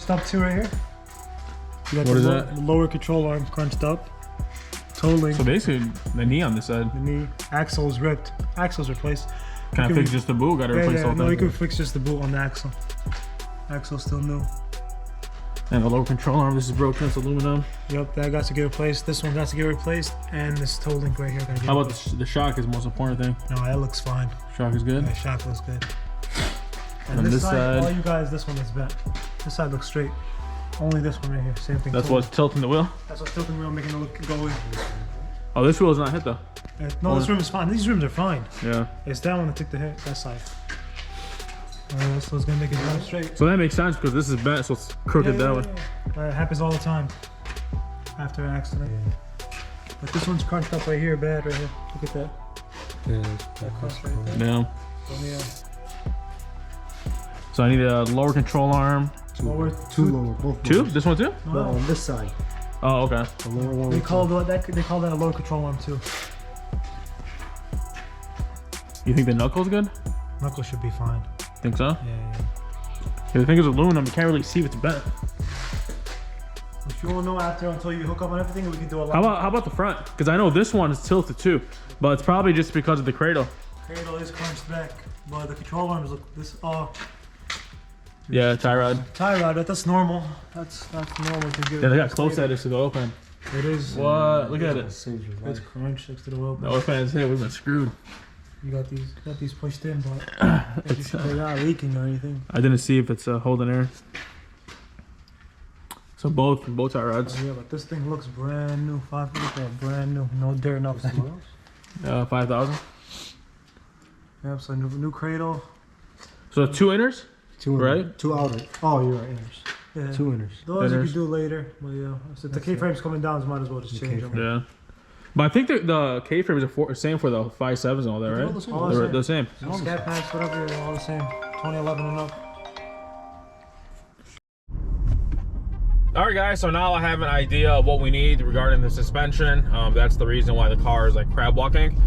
stop 2 right here. You got what is the lower control arm crunched up. Totally. So basically, the knee on this side. The knee axle's ripped. Axle's replaced. Can I fix just the boot? Got to replace the whole thing. No, you can fix just the boot on the axle. Axle's still new. And the lower control arm, this is broken. It's aluminum. Yep, that got to get replaced. This one got to get replaced, and this toe link right here got to get How about the shock is the most important thing? No, that looks fine. Shock is good? Yeah, shock looks good. And this side, all you guys, this one is bent. This side looks straight. Only this one right here, same thing. That's what's tilting the wheel? That's what's tilting the wheel, making it look go in. Oh, this wheel is not hit though. No, this rim is fine. These rims are fine. Yeah. It's that one that took the hit, that side. So it's gonna make it drive straight. So that makes sense because this is bent, so it's crooked that way. It happens all the time after an accident. But this one's crunched up right here, bad right here. Look at that. Yeah, That crunch right there. Yeah. Yeah. So I need a lower control arm. two lower, both. Two? Lowers. This one too? No, on this side. Oh, okay. The lower one. They call that a lower control arm too. You think the knuckle's good? Knuckle should be fine. Think so? Yeah. Yeah, the thing is aluminum, you can't really see if it's bent. If you won't know after until you hook up on everything, we can do a lot. How about the front? Because I know this one is tilted too, but it's probably just because of the cradle. Cradle is crunched back, but the control arms look this. Oh. Yeah, tie rod. Tie rod, that's normal. That's normal to get. Yeah, they got close at it to go open. It is. What? Look at it. It's crunched next to the wheel. No offense, hey, we've been screwed. You got these pushed in, but they're not leaking or anything. I didn't see if it's holding air. So both tie rods. Yeah, but this thing looks brand new. Look at that, brand new. No dirt, nothing. 5,000. Yep, so new cradle. So 2 inners? Two right? Inners. 2 outer. Oh, you're right, inners. Yeah. 2 inners. Those Inners. you can do later. But yeah, so the K-frame's coming down, so might as well just change them. Yeah. But I think the K-frames are same for the 5.7s and all that, right? All the same. They're the same. Scat packs, whatever, they're all the same. 2011 and up. All right, guys, so now I have an idea of what we need regarding the suspension. That's the reason why the car is like crab walking.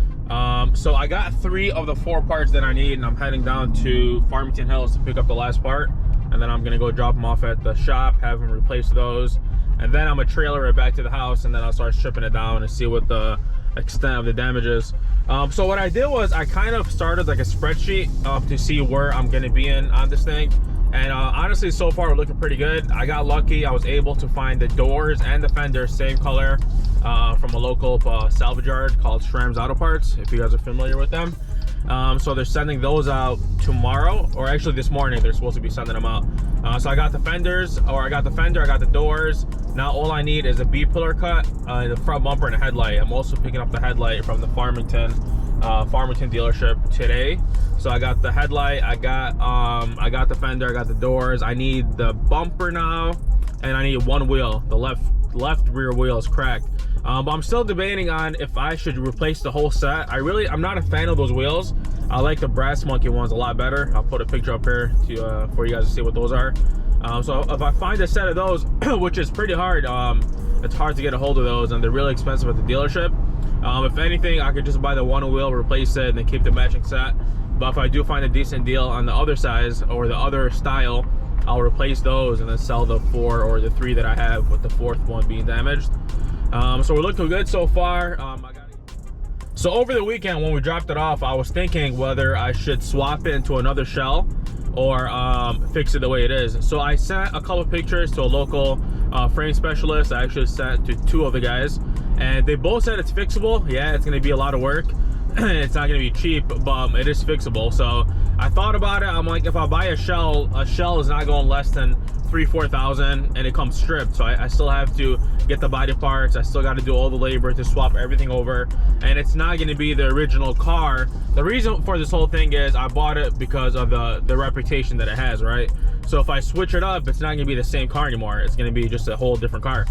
So I got 3 of the 4 parts that I need, and I'm heading down to Farmington Hills to pick up the last part. And then I'm gonna go drop them off at the shop, have them replace those. And then I'm gonna trailer it back to the house, and then I'll start stripping it down and see what the extent of the damage is. So what I did was I kind of started like a spreadsheet to see where I'm gonna be on this thing. And honestly, so far we're looking pretty good. I got lucky. I was able to find the doors and the fenders same color from a local salvage yard called Schramm's Auto Parts, if you guys are familiar with them. So they're sending those out tomorrow, or actually this morning they're supposed to be sending them out. So I got the fenders, or I got the fender, I got the doors. Now all I need is a B-pillar cut, the front bumper and a headlight. I'm also picking up the headlight from the Farmington dealership today. So I got the headlight, I got the fender, I got the doors. I need the bumper now, and I need one wheel. The left rear wheel is cracked. But I'm still debating on if I should replace the whole set. I'm not a fan of those wheels. I like the Brass Monkey ones a lot better. I'll put a picture up here for you guys to see what those are. So if I find a set of those, which is pretty hard, it's hard to get a hold of those, and they're really expensive at the dealership. If anything, I could just buy the one wheel, replace it, and then keep the matching set. But if I do find a decent deal on the other size or the other style, I'll replace those and then sell the 4 or the 3 that I have, with the 4th one being damaged. So we're looking good so far. So over the weekend when we dropped it off, I was thinking whether I should swap it into another shell or fix it the way it is. So I sent a couple pictures to a local frame specialist. I actually sent to 2 of the guys, and they both said it's fixable. Yeah, it's gonna be a lot of work. It's not gonna be cheap, but it is fixable. So I thought about it. I'm like, if I buy a shell is not going less than 3,000-4,000, and it comes stripped. So I still have to get the body parts. I still got to do all the labor to swap everything over, and it's not going to be the original car. The reason for this whole thing is I bought it because of the reputation that it has, right? So if I switch it up, it's not going to be the same car anymore. It's going to be just a whole different car.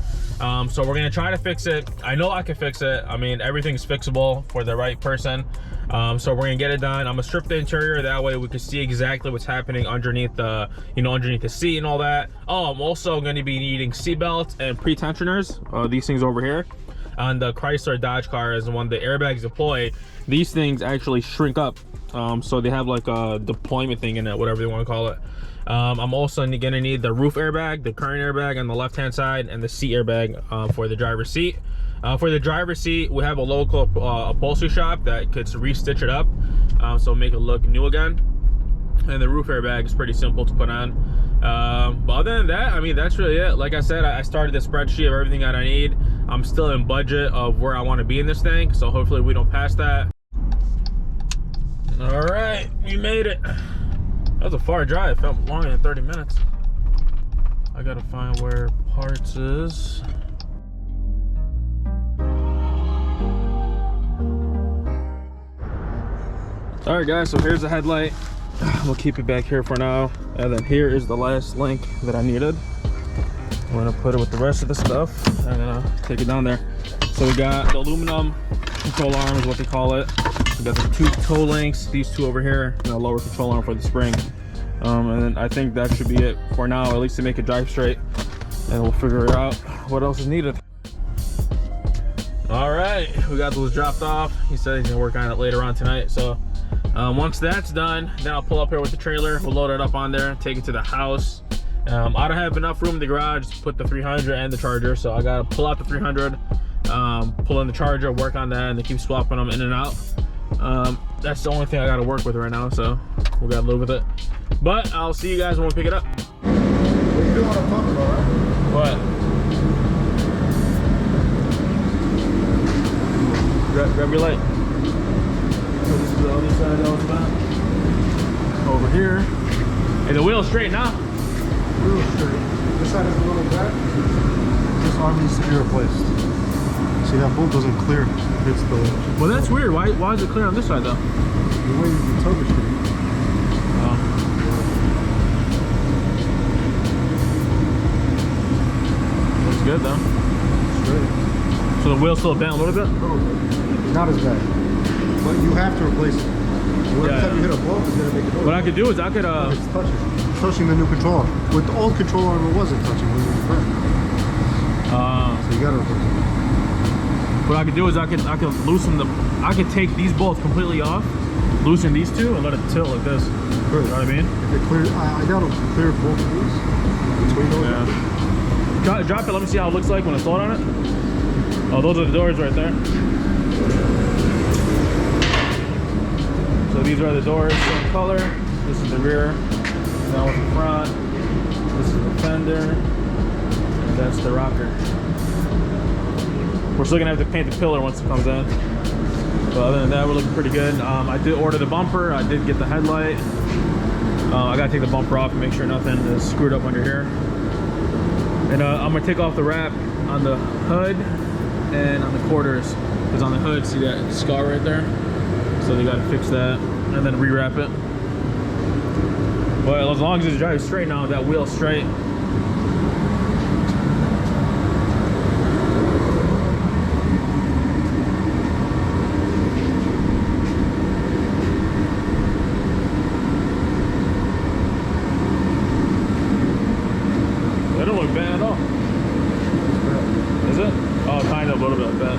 So we're going to try to fix it. I know I can fix it. I mean, everything's fixable for the right person. So we're gonna get it done. I'm gonna strip the interior, that way we can see exactly what's happening underneath the underneath the seat and all that. Oh, I'm also going to be needing seat belts and pre-tensioners, these things over here. on the Chrysler Dodge cars, when the airbags deploy, these things actually shrink up. So they have like a deployment thing in it, whatever you want to call it. I'm also gonna need the roof airbag, the current airbag on the left hand side, and the seat airbag for the driver's seat. For the driver's seat, we have a local upholstery shop that could re-stitch it up, so make it look new again. And the roof airbag is pretty simple to put on. But other than that, I mean, that's really it. Like I said, I started the spreadsheet of everything that I need. I'm still in budget of where I want to be in this thing, so hopefully we don't pass that. All right, we made it. That was a far drive. It felt longer than 30 minutes. I gotta find where parts is. All right, guys, so here's the headlight. We'll keep it back here for now. And then here is the last link that I needed. We're gonna put it with the rest of the stuff. I'm gonna take it down there. So we got the aluminum control arm is what they call it. We got the 2 toe links, these 2 over here, and a lower control arm for the spring. And then I think that should be it for now, at least to make it drive straight. And we'll figure out what else is needed. All right, we got those dropped off. He said he's gonna work on it later on tonight. So once that's done, then I'll pull up here with the trailer. We'll load it up on there, take it to the house. I don't have enough room in the garage to put the 300 and the charger, so I gotta pull out the 300, pull in the charger, work on that, and then keep swapping them in and out. That's the only thing I gotta work with right now, so we gotta live with it. But I'll see you guys when we pick it up. What you do want to talk about, right? What? Grab your light. So this is the other side that was about. Over here. Hey, the wheel's straight now. Real straight. This side is a little back. This arm needs to be replaced. See, that bolt doesn't clear. It's the... Well, that's weird. Why is it clear on this side, though? The way you tug it. Looks good, though. Straight. So the wheel's still bent a little bit? A little bit. Not as bad. But you have to replace it. Every time you hit a bolt, it's going to make it over. What I could do is I could... It's touching. It's touching the new control arm. With the old control arm, it wasn't touching. It was burnt. So you got to replace it. What I could do is I could loosen the... I could take these bolts completely off, loosen these 2, and let it tilt like this. Good. You know what I mean? If it clears, I doubt it'll clear both of these. Between those. Yeah. Drop it. Let me see how it looks like when it's loaded on it. Oh, those are the doors right there. So these are the doors, same color. This is the rear. Now with the front. This is the fender. And that's the rocker. We're still gonna have to paint the pillar once it comes in. But other than that, we're looking pretty good. I did order the bumper. I did get the headlight. I gotta take the bumper off and make sure nothing is screwed up under here. And I'm gonna take off the wrap on the hood and on the quarters. Because on the hood, see that scar right there? So they gotta fix that and then rewrap it. But as long as it drives straight now, that wheel's straight. They don't look bad at all. Is it? Oh, kind of a little bit bad.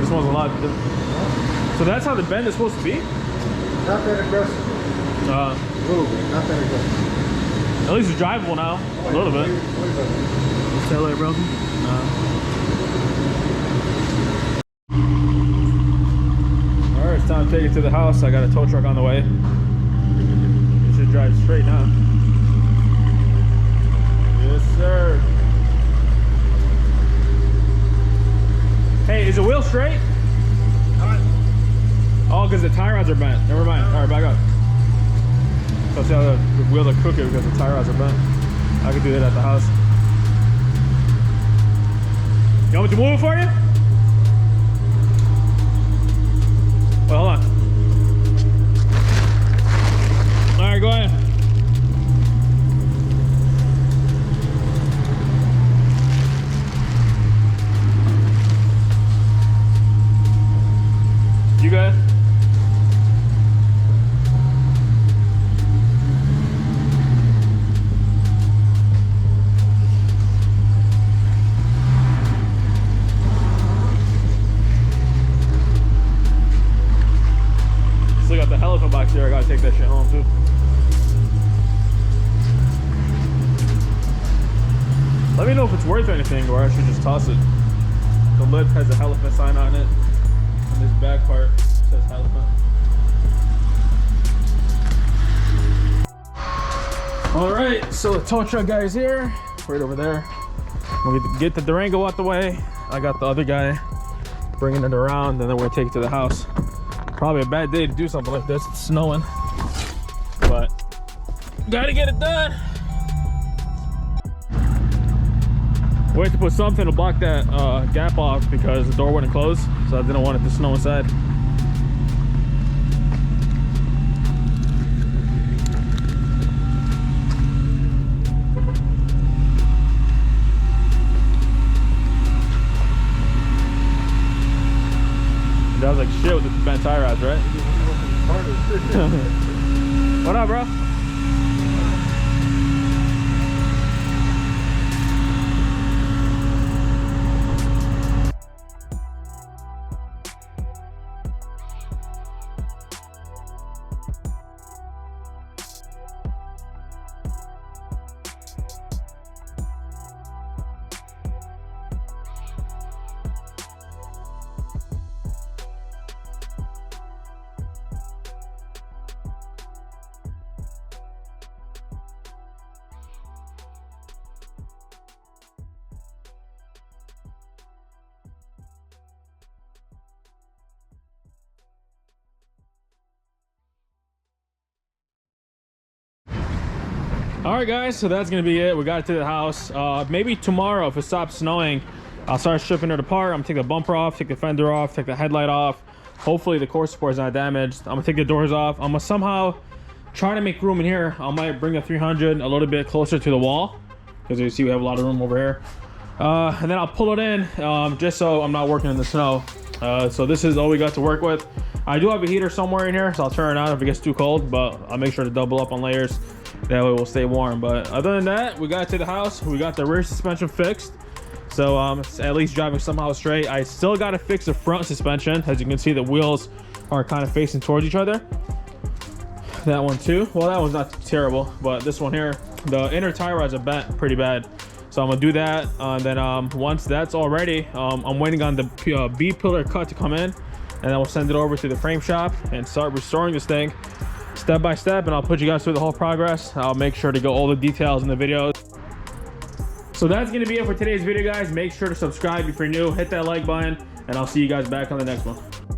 This one's a lot different. So that's how the bend is supposed to be? Not that aggressive. A little bit, not that aggressive. At least it's drivable now. A little bit. Is tail light broken? Alright, it's time to take it to the house. I got a tow truck on the way. It should drive straight now. Yes, sir. Hey, is the wheel straight? Oh, because the tie rods are bent. Never mind. All right, back up. So see how the wheels are crooked because the tie rods are bent. I could do that at the house. You want me to move it for you? Well, hold on. All right, go ahead. You good? got the Hellcat box there. I gotta take that shit home too. Let me know if it's worth anything or I should just toss it. The lid has a Hellcat sign on it. And this back part says Hellcat. Alright, so the tow truck guy is here. Right over there. We'll get the Durango out the way. I got the other guy bringing it around, and then we're gonna take it to the house. Probably a bad day to do something like this. It's snowing. But gotta get it done. We had to put something to block that gap off because the door wouldn't close, so I didn't want it to snow inside. That was like shit with the bent tie rods, right? What up, bro? All right, guys, so that's gonna be it. We got it to the house. Maybe tomorrow, if it stops snowing, I'll start stripping it apart. I'm gonna take the bumper off, take the fender off, take the headlight off. Hopefully the core support is not damaged. I'm gonna take the doors off. I'm gonna somehow try to make room in here. I might bring the 300 a little bit closer to the wall, because you see we have a lot of room over here. And then I'll pull it in just so I'm not working in the snow. So this is all we got to work with. I do have a heater somewhere in here, so I'll turn it on if it gets too cold, but I'll make sure to double up on layers. That way we'll stay warm. But other than that, we got it to the house. We got the rear suspension fixed, so it's at least driving somehow straight. I still got to fix the front suspension. As you can see, the wheels are kind of facing towards each other. That one too. Well, that one's not terrible, but this one here, the inner tie rods are bent pretty bad. So I'm gonna do that, and then once that's all ready, I'm waiting on the B-pillar cut to come in, and then we'll send it over to the frame shop and start restoring this thing step by step, and I'll put you guys through the whole progress. I'll make sure to go all the details in the videos. So that's gonna be it for today's video, guys. Make sure to subscribe if you're new, hit that like button, and I'll see you guys back on the next one.